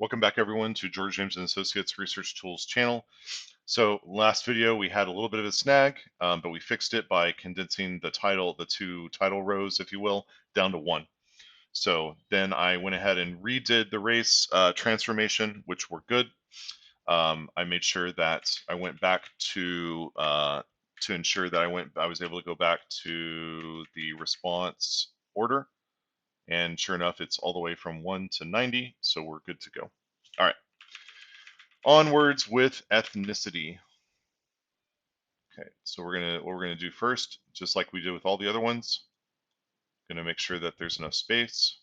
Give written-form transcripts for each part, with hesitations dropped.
Welcome back everyone to George James and Associates Research Tools channel. So last video we had a little bit of a snag, but we fixed it by condensing the two title rows, if you will, down to one. So then I went ahead and redid the race transformation, which were good. I made sure that I went back to ensure that I was able to go back to the response order. And sure enough, it's all the way from 1 to 90, so we're good to go. All right. Onwards with ethnicity. Okay, so what we're gonna do first, just like we did with all the other ones, gonna make sure that there's enough space.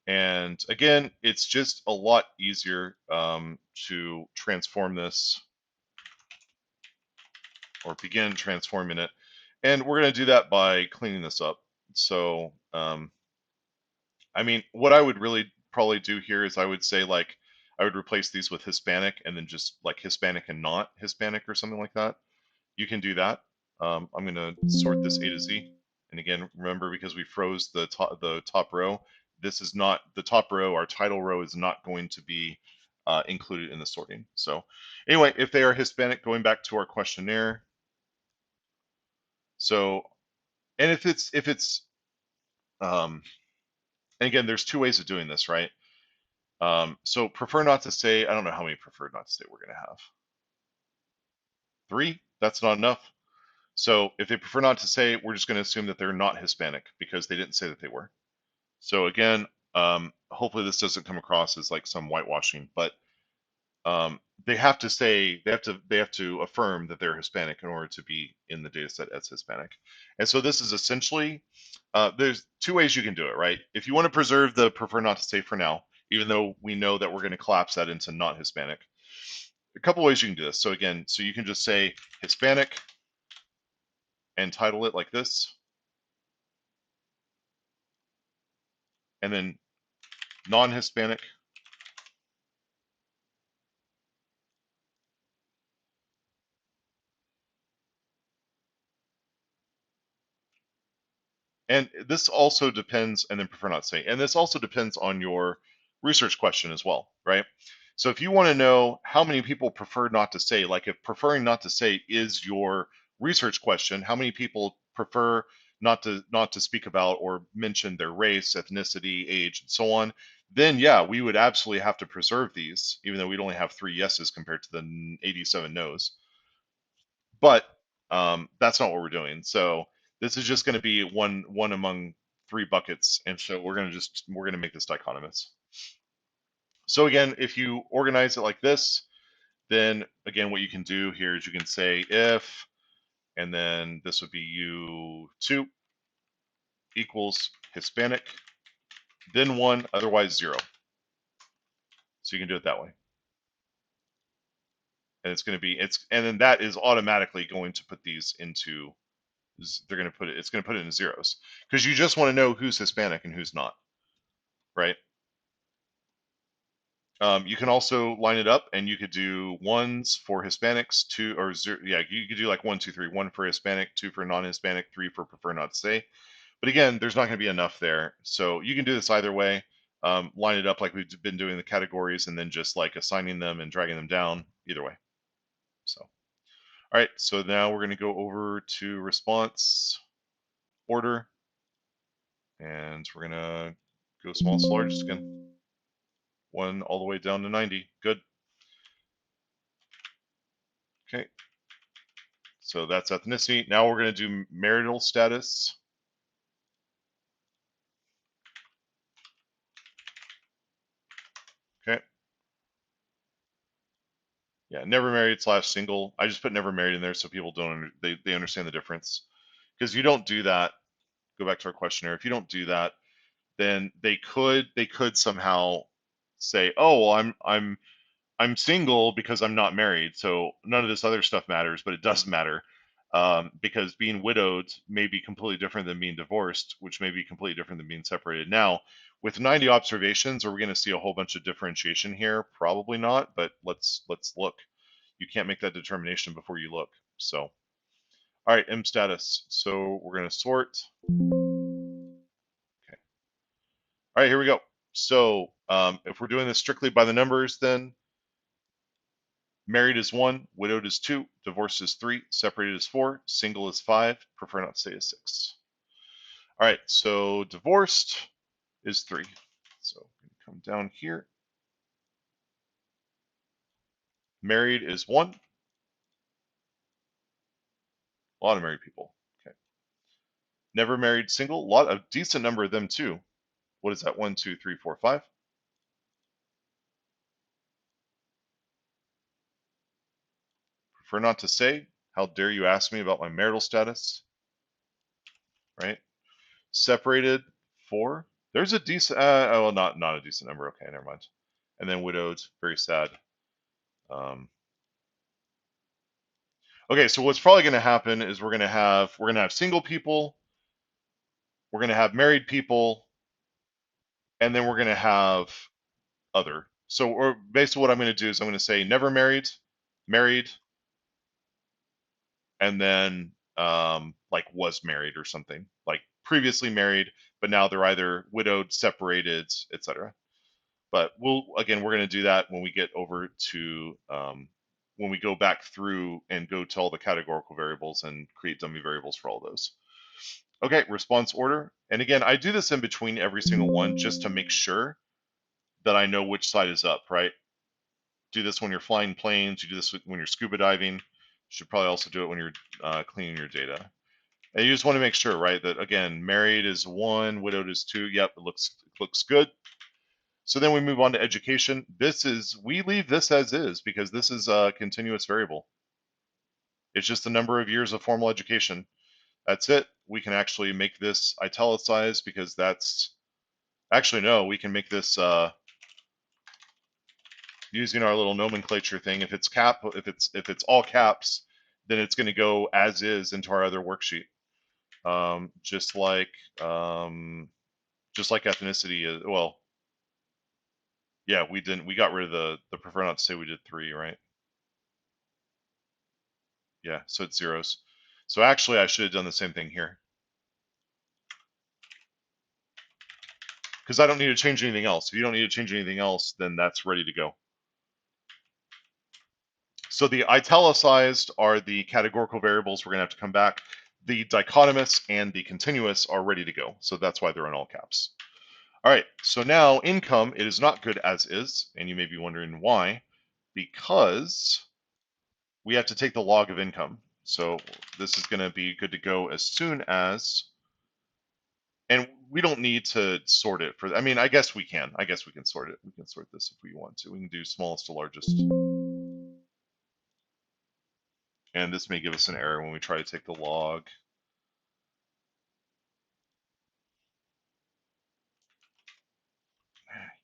And again, it's just a lot easier to transform this or begin transforming it. And we're gonna do that by cleaning this up. So, I mean, what I would really probably do here is I would say like, I would replace these with Hispanic and then just like Hispanic and not Hispanic or something like that. You can do that. I'm going to sort this A to Z. And again, remember, because we froze the top row, this is not the top row. Our title row is not going to be included in the sorting. So anyway, if they are Hispanic, going back to our questionnaire. So, and if it's, and again, there's two ways of doing this, right? So prefer not to say, I don't know how many prefer not to say we're going to have. 3, that's not enough. So if they prefer not to say, we're just going to assume that they're not Hispanic because they didn't say that they were. So again, hopefully this doesn't come across as like some whitewashing, but they have to say, they have to affirm that they're Hispanic in order to be in the data set as Hispanic. And so this is essentially, there's two ways you can do it, right? If you want to preserve the prefer not to say for now, even though we know that we're going to collapse that into not Hispanic, a couple ways you can do this. So again, so you can just say Hispanic and title it like this, and then non-Hispanic, and this also depends, and then prefer not to say, and this also depends on your research question as well, right? So if you want to know how many people prefer not to say, like if preferring not to say is your research question, how many people prefer not to speak about or mention their race, ethnicity, age, and so on, then yeah, we would absolutely have to preserve these, even though we'd only have 3 yeses compared to the 87 nos. But that's not what we're doing. So this is just going to be one among 3 buckets, and so we're going to make this dichotomous. So again, if you organize it like this, then again, what you can do here is you can say if, and then this would be U2 equals Hispanic, then 1, otherwise 0. So you can do it that way. And it's going to be, and then that is automatically going to put these into, they're going to put it, it's going to put it in zeros because you just want to know who's Hispanic and who's not, right? You can also line it up, and you could do 1s for Hispanics, 2 or 0. Yeah, you could do like 1, 2, 3. 1 for Hispanic, 2 for non-Hispanic, 3 for prefer not to say. But again, there's not going to be enough there, so you can do this either way. Line it up like we've been doing the categories, and then just like assigning them and dragging them down. Either way. So, all right. So now we're going to go over to response order, and we're going to go smallest to largest again. 1 all the way down to 90. Good. Okay. So that's ethnicity. Now we're going to do marital status. Okay. Yeah, never married / single. I just put never married in there so people don't they understand the difference. Because you don't do that. Go back to our questionnaire. If you don't do that, then they could somehow say, "Oh, well, I'm single because I'm not married, so none of this other stuff matters," but it does matter because being widowed may be completely different than being divorced, which may be completely different than being separated. Now, with 90 observations, are we going to see a whole bunch of differentiation here? Probably not, but let's look. You can't make that determination before you look. So, all right, M status. So we're going to sort. Okay. All right, here we go. So if we're doing this strictly by the numbers, then married is 1, widowed is 2, divorced is 3, separated is 4, single is 5, prefer not to stay is 6. All right, so divorced is 3. So come down here. Married is 1. A lot of married people. Okay. Never married, single. A decent number of them too. What is that? 1, 2, 3, 4, 5. Prefer not to say. How dare you ask me about my marital status? Right. Separated, 4. There's a decent. Well, not a decent number. Okay, never mind. And then widowed, very sad. Um, okay, so what's probably going to happen is we're going to have single people, we're going to have married people, and then we're going to have other. So, or basically, what I'm going to do is I'm going to say never married, married, and then like was married or something, like previously married, but now they're either widowed, separated, etc. But we're going to do that when we get over to when we go back through and go to all the categorical variables and create dummy variables for all those. Okay, response order. And again, I do this in between every single one just to make sure that I know which side is up, right? Do this when you're flying planes. You do this when you're scuba diving. You should probably also do it when you're cleaning your data. And you just want to make sure, right, that again, married is 1, widowed is 2. Yep, it looks good. So then we move on to education. We leave this as is because this is a continuous variable. It's just the number of years of formal education. That's it. We can actually make this italicized because that's actually no. We can make this using our little nomenclature thing. If it's all caps, then it's going to go as is into our other worksheet. Um, just like um, just like ethnicity is. Well, yeah, we got rid of the prefer not to say. We did 3, right? Yeah, so it's zeros. So actually, I should have done the same thing here because I don't need to change anything else. If you don't need to change anything else, then that's ready to go. So the italicized are the categorical variables. We're going to have to come back. The dichotomous and the continuous are ready to go. So that's why they're in all caps. All right, so now income, it is not good as is. And you may be wondering why. Because we have to take the log of income. So this is going to be good to go as soon as, and we don't need to sort it for, I mean, I guess we can. I guess we can sort it. We can sort this if we want to. We can do smallest to largest. And this may give us an error when we try to take the log.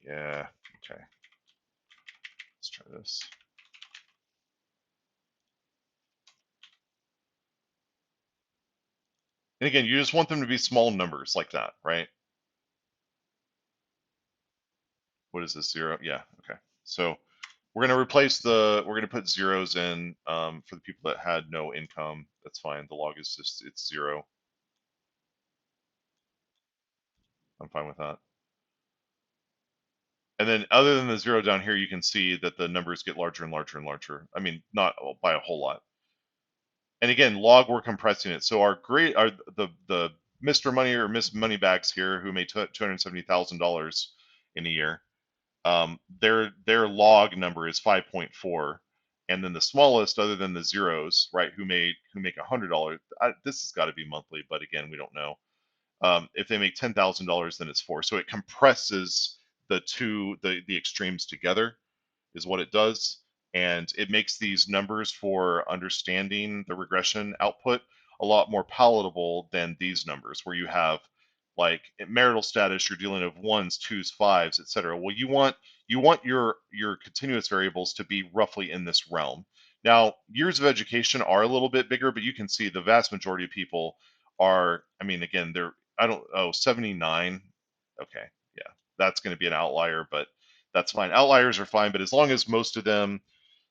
Yeah, okay. Let's try this. And again, you just want them to be small numbers like that, right? What is this, 0? Yeah, okay. So we're going to we're going to put zeros in for the people that had no income. That's fine. The log is it's 0. I'm fine with that. And then other than the 0 down here, you can see that the numbers get larger and larger and larger. I mean, not by a whole lot. And again, log, we're compressing it. So the Mr. Money or Miss Moneybags here who made $270,000 in a year, their log number is 5.4, and then the smallest, other than the zeros, right, who make $100. This has got to be monthly, but again, we don't know. If they make $10,000, then it's 4. So it compresses the extremes together is what it does. And it makes these numbers for understanding the regression output a lot more palatable than these numbers, where you have like marital status, you're dealing with ones, twos, fives, etc. Well, you want your continuous variables to be roughly in this realm. Now, years of education are a little bit bigger, but you can see the vast majority of people are, I mean, again, they're, I don't, oh, 79. Okay, yeah, that's going to be an outlier, but that's fine. Outliers are fine, but as long as most of them,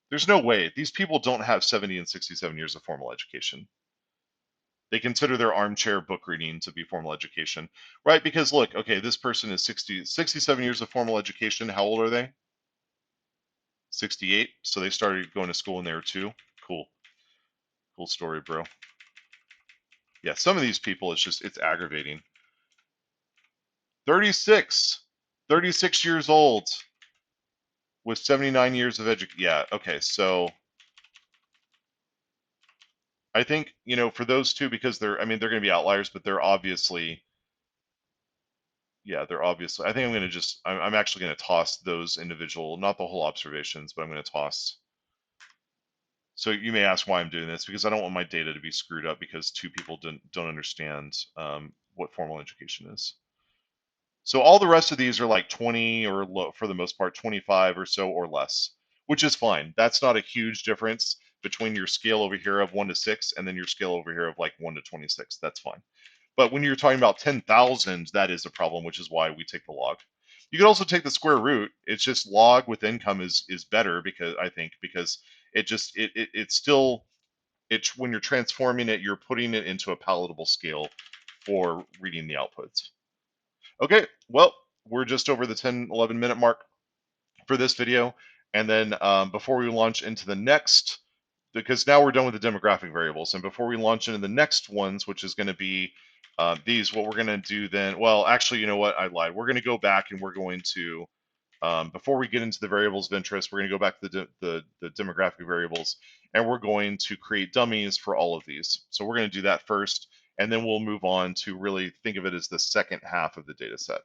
there's no way these people don't have 70 and 67 years of formal education. They consider their armchair book reading to be formal education, right? Because look, okay, this person is 67 years of formal education. How old are they? 68. So they started going to school when they were 2. Cool. Cool story, bro. Yeah, some of these people, it's aggravating. 36. 36 years old with 79 years of education. Yeah, okay. So I think, for those two, because they're going to be outliers, but they're obviously, yeah, they're obviously, I think I'm actually going to toss those individual, not the whole observations, but I'm going to toss. So you may ask why I'm doing this, because I don't want my data to be screwed up because two people don't understand what formal education is. So all the rest of these are like 20 or for the most part 25 or so or less, which is fine. That's not a huge difference between your scale over here of 1 to 6 and then your scale over here of like 1 to 26. That's fine. But when you're talking about 10,000, that is a problem, which is why we take the log. You could also take the square root. It's just log with income is better, because it's still, it's when you're transforming it, you're putting it into a palatable scale for reading the outputs. Okay, well, we're just over the 10-11 minute mark for this video. And then before we launch into the next, because now we're done with the demographic variables, and before we launch into the next ones, which is going to be what we're going to do then, well, actually, you know what, I lied. We're going to go back and we're going to, before we get into the variables of interest, we're going to go back to the demographic variables, and we're going to create dummies for all of these. So we're going to do that first, and then we'll move on to really think of it as the second half of the data set.